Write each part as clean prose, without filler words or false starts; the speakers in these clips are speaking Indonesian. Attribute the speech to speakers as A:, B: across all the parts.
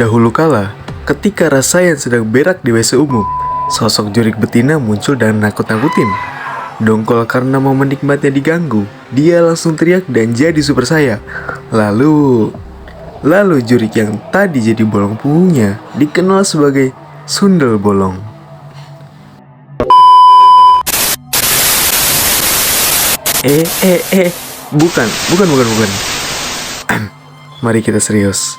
A: Dahulu kala, ketika Rasa yang sedang berak di WC umum, sosok jurik betina muncul dan nakut-nakutin. Dongkol karena mau menikmatnya diganggu, dia langsung teriak dan jadi super saya. Lalu jurik yang tadi jadi bolong punggungnya dikenal sebagai sundel bolong. Bukan. Mari kita serius.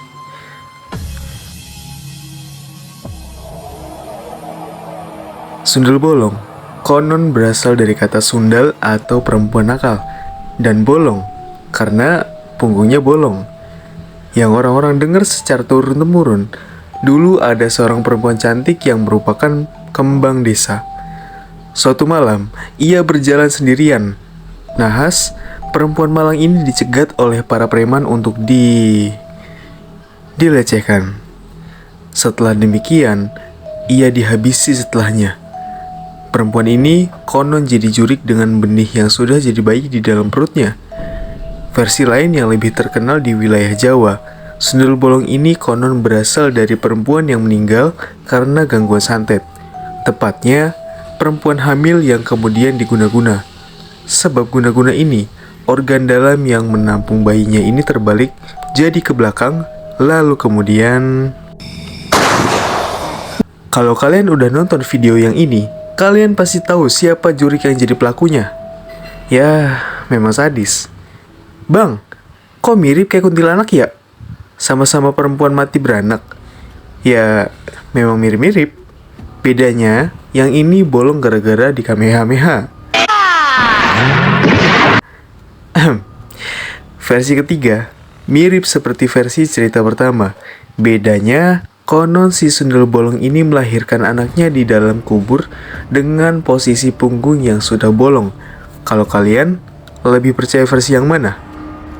A: Sundel bolong konon berasal dari kata sundal atau perempuan nakal, dan bolong karena punggungnya bolong. Yang orang-orang dengar secara turun-temurun, dulu ada seorang perempuan cantik yang merupakan kembang desa. Suatu malam, ia berjalan sendirian. Nahas, perempuan malang ini dicegat oleh para preman untuk dilecehkan. Setelah demikian, ia dihabisi setelahnya. Perempuan ini konon jadi jurik dengan benih yang sudah jadi bayi di dalam perutnya. Versi lain yang lebih terkenal di wilayah Jawa, sundel bolong ini konon berasal dari perempuan yang meninggal karena gangguan santet. Tepatnya, perempuan hamil yang kemudian diguna-guna. Sebab guna-guna ini, organ dalam yang menampung bayinya ini terbalik jadi ke belakang, lalu kemudian... Kalau kalian udah nonton video yang ini, kalian pasti tahu siapa jurik yang jadi pelakunya. Ya, memang sadis. Bang, kok mirip kayak kuntilanak ya? Sama-sama perempuan mati beranak. Ya, memang mirip-mirip. Bedanya, yang ini bolong gara-gara di Kamehameha. Versi ketiga, mirip seperti versi cerita pertama. Bedanya, konon si sundel bolong ini melahirkan anaknya di dalam kubur dengan posisi punggung yang sudah bolong. Kalau kalian lebih percaya versi yang mana?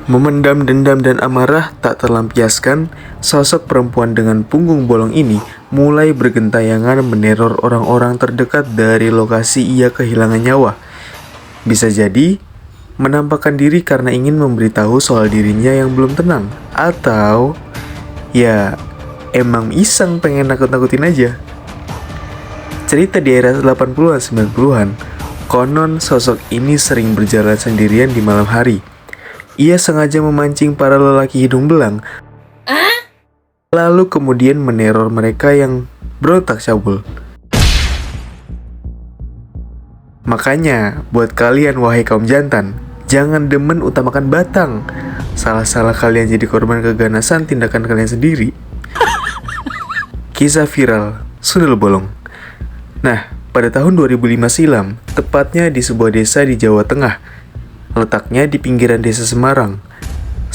A: Memendam dendam dan amarah tak terlampiaskan, sosok perempuan dengan punggung bolong ini mulai bergentayangan meneror orang-orang terdekat dari lokasi ia kehilangan nyawa. Bisa jadi menampakkan diri karena ingin memberitahu soal dirinya yang belum tenang, atau ya emang iseng pengen nakut-nakutin aja. Cerita di era 80-an 90-an, konon sosok ini sering berjalan sendirian di malam hari. Ia sengaja memancing para lelaki hidung belang, lalu kemudian meneror mereka yang berotak cabul. Makanya, buat kalian wahai kaum jantan, jangan demen utamakan batang. Salah-salah kalian jadi korban keganasan tindakan kalian sendiri. Kisah viral sundel bolong. Nah, pada tahun 2005 silam, tepatnya di sebuah desa di Jawa Tengah, letaknya di pinggiran desa Semarang.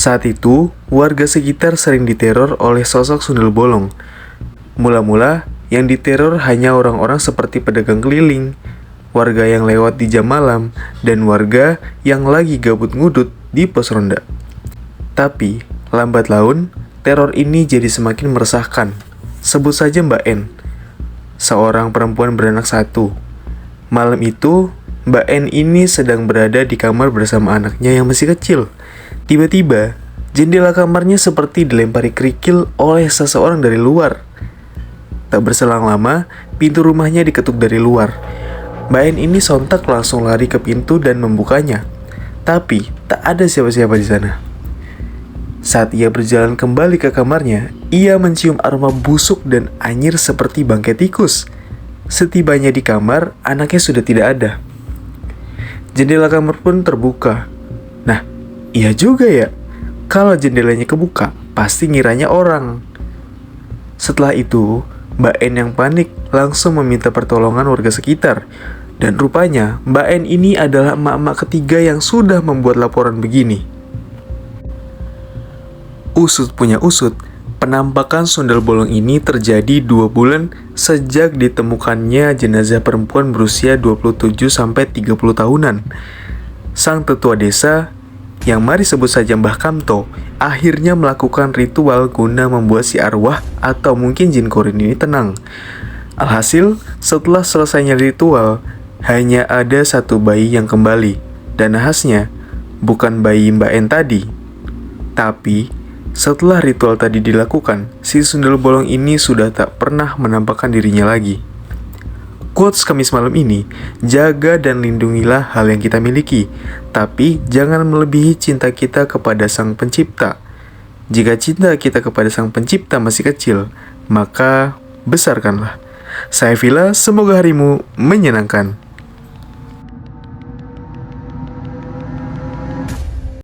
A: Saat itu, warga sekitar sering diteror oleh sosok sundel bolong. Mula-mula, yang diteror hanya orang-orang seperti pedagang keliling, warga yang lewat di jam malam, dan warga yang lagi gabut ngudut di pos ronda. Tapi, lambat laun, teror ini jadi semakin meresahkan. Sebut saja Mbak N, seorang perempuan beranak satu. Malam itu, Mbak N ini sedang berada di kamar bersama anaknya yang masih kecil. Tiba-tiba, jendela kamarnya seperti dilempari kerikil oleh seseorang dari luar. Tak berselang lama, pintu rumahnya diketuk dari luar. Mbak N ini sontak langsung lari ke pintu dan membukanya. Tapi, tak ada siapa-siapa di sana. Saat ia berjalan kembali ke kamarnya, ia mencium aroma busuk dan anyir seperti bangkai tikus. Setibanya di kamar, anaknya sudah tidak ada. Jendela kamar pun terbuka. Nah, iya juga ya. Kalau jendelanya kebuka, pasti ngiranya orang. Setelah itu, Mbak N yang panik langsung meminta pertolongan warga sekitar. Dan rupanya, Mbak N ini adalah emak-emak ketiga yang sudah membuat laporan begini. Usut punya usut, penampakan sundel bolong ini terjadi 2 bulan sejak ditemukannya jenazah perempuan berusia 27-30 tahunan. Sang tetua desa, yang mari sebut saja Mbah Kamto, akhirnya melakukan ritual guna membuat si arwah atau mungkin jin korin ini tenang. Alhasil, setelah selesainya ritual, hanya ada satu bayi yang kembali. Dan nahasnya, bukan bayi Mbak N tadi, tapi Setelah ritual tadi dilakukan, si sundel bolong ini sudah tak pernah menampakkan dirinya lagi. Quotes Kamis malam ini, jaga dan lindungilah hal yang kita miliki, tapi jangan melebihi cinta kita kepada Sang Pencipta. Jika cinta kita kepada Sang Pencipta masih kecil, maka besarkanlah. Saya Villa, semoga harimu menyenangkan.